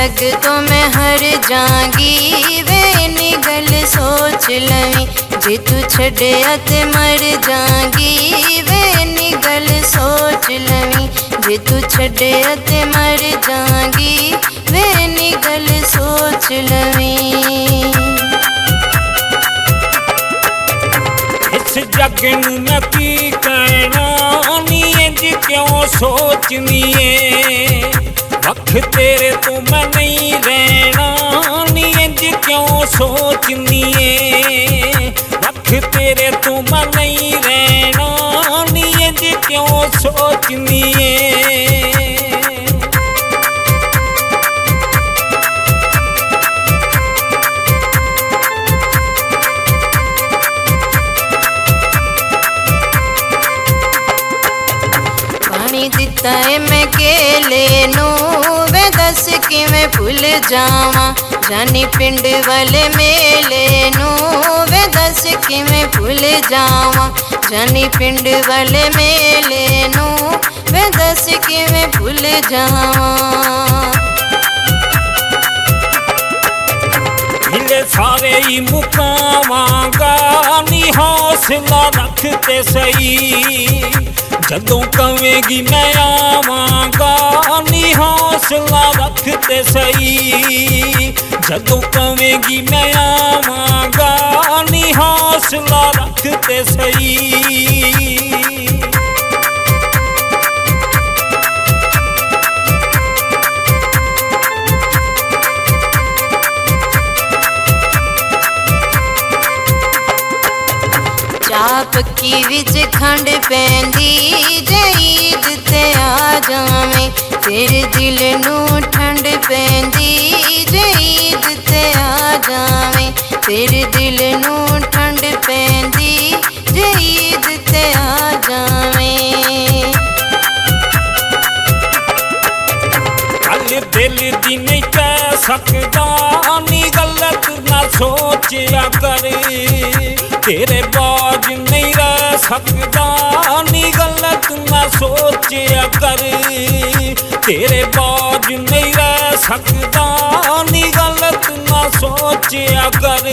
जग तो मैं हर जांगी वे नी गल सोच लवी जे तू छड़िया ते मर जांगी वे नी गल सोच लवी जे तू छड़िया ते मर जांगी वे नी गल सोच लवी। इस जग नूं मैं की कहना नी इंज क्यों सोचनी है वक्त तेरे तो मैं नहीं रहना नी इंज क्यों सोचनी है वक्त तेरे तो मैं नहीं रहना नी इंज क्यों सोचनी है। दिता है मैं केले नू वे दस किवें भुल जावां जानी पिंड वाले मेले नू वे दस किवें भुल जावां जानी पिंड वाले मेले नू वे दस किवें भुल जावां। मिले सारे ही मुकावांगा नी हौसला रखते सही जदों कवेगी मैं आवांगा नी हौसला रखते सही जदों कवेगी मैं आवांगा नी हौसला रखते सही। चाप की विच खंड पैंदी जे ईद ते आ जावें तेरे दिल नू ठंड पैंदी जे ईद ते आ जावें तेरे दिल नू ठंड पैंदी जे ईद ते आ जावें। गल दिल दी नहीं कह सकदा नी गलत ना सोचिया कर तेरे बाज नहीं रह सकदा नी गलत ना सोचिया कर तेरे बाज नहीं रह सकदा नी गलत ना सोचिया कर।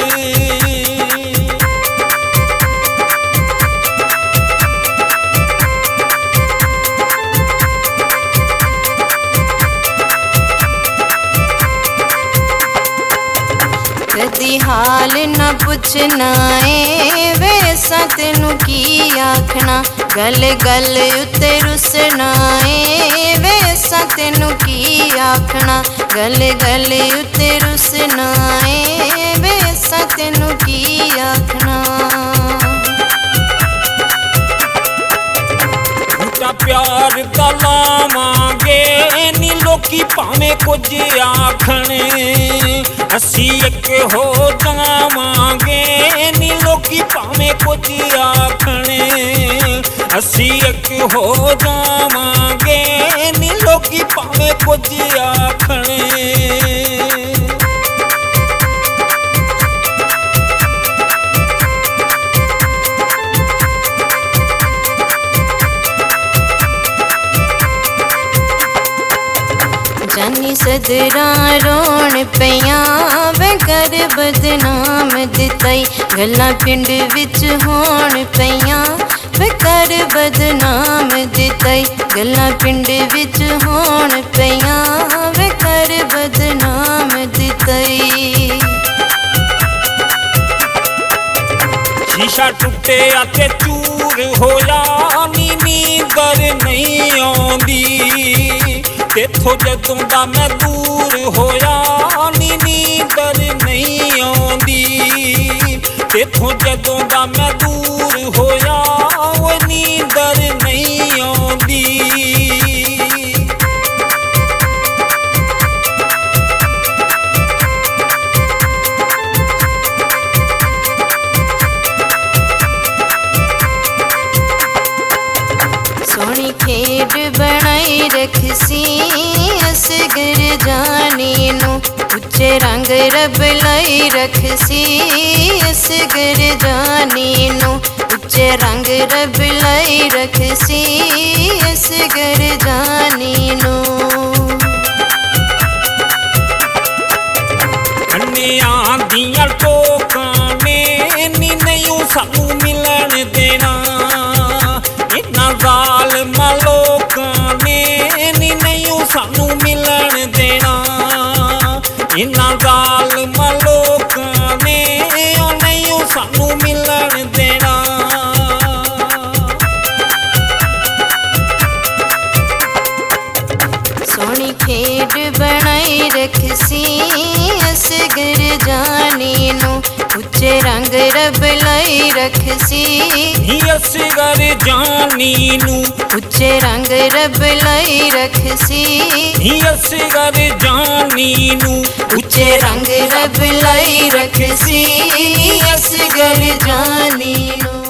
कदी हाल न पुछना है वैसा तेनू की आखना गल गल उत्ते रुसना है वैसा तेनू की आखना गल गल उत्ते रुसना है वैसा तेनू की आखना। प्यार दा लावांगे नी लोकी भावें कुछ आखण असी एक हो जावांगे नी लोकी भावें कुछ आखण असी एक हो जावांगे नी लोकी भावें कुछ आखण। जानी सदरा रोण पिया वे कर बदनाम दिताई गल्लां पिंड विच होण पिया वे कर बदनाम दिताई गल्लां पिंड विच होण पिया वे कर बदनाम दिताई। शीशा टुटे ते चूर होया नी नींदर नहीं आउंदी तेथों जदों दा मैं दूर होया नी नींदर नहीं आउंदी तेथों जदों दा मैं दूर होया वो नींदर नहीं आउंदी। सोनी खेड बनाई रखसी असगर जानी नू उच्चे रंग रब लाई रखसी असगर जानी नू उच्चे रंग रब लाई रखसी असगर जानी नू। ਸਾਰਿਆਂ ਦੀਆਂ ਟੋਕਾਂ ਨੇ ਨੀ ਨਹੀਂ ਸਾਨੂੰ ਮਿਲਣ ਦੇਣਾ ਇਹਨਾਂ ਜ਼ਾਲਮਾਂ ਲੋਕਾਂ ਨੇ ਨੀ ਨਹੀਂ ਸਾਨੂੰ ਮਿਲਣ ਦੇਣਾ ਇਹਨਾਂ ਜ਼ਾਲਮਾਂ ਲੋਕਾਂ ਨੇ ਉਹ ਨਹੀਂ ਸਾਨੂੰ ਮਿਲਣ ਦੇਣਾ सोनी खेड बनाई रखसी असगर जानी नू उच्चे रंग रब लाई रखसी असगर जानी नू उच्चे रंग रब लाई रखसी असगर जानी नू उच्चे रंग रब लाई रखसी असगर जानी नू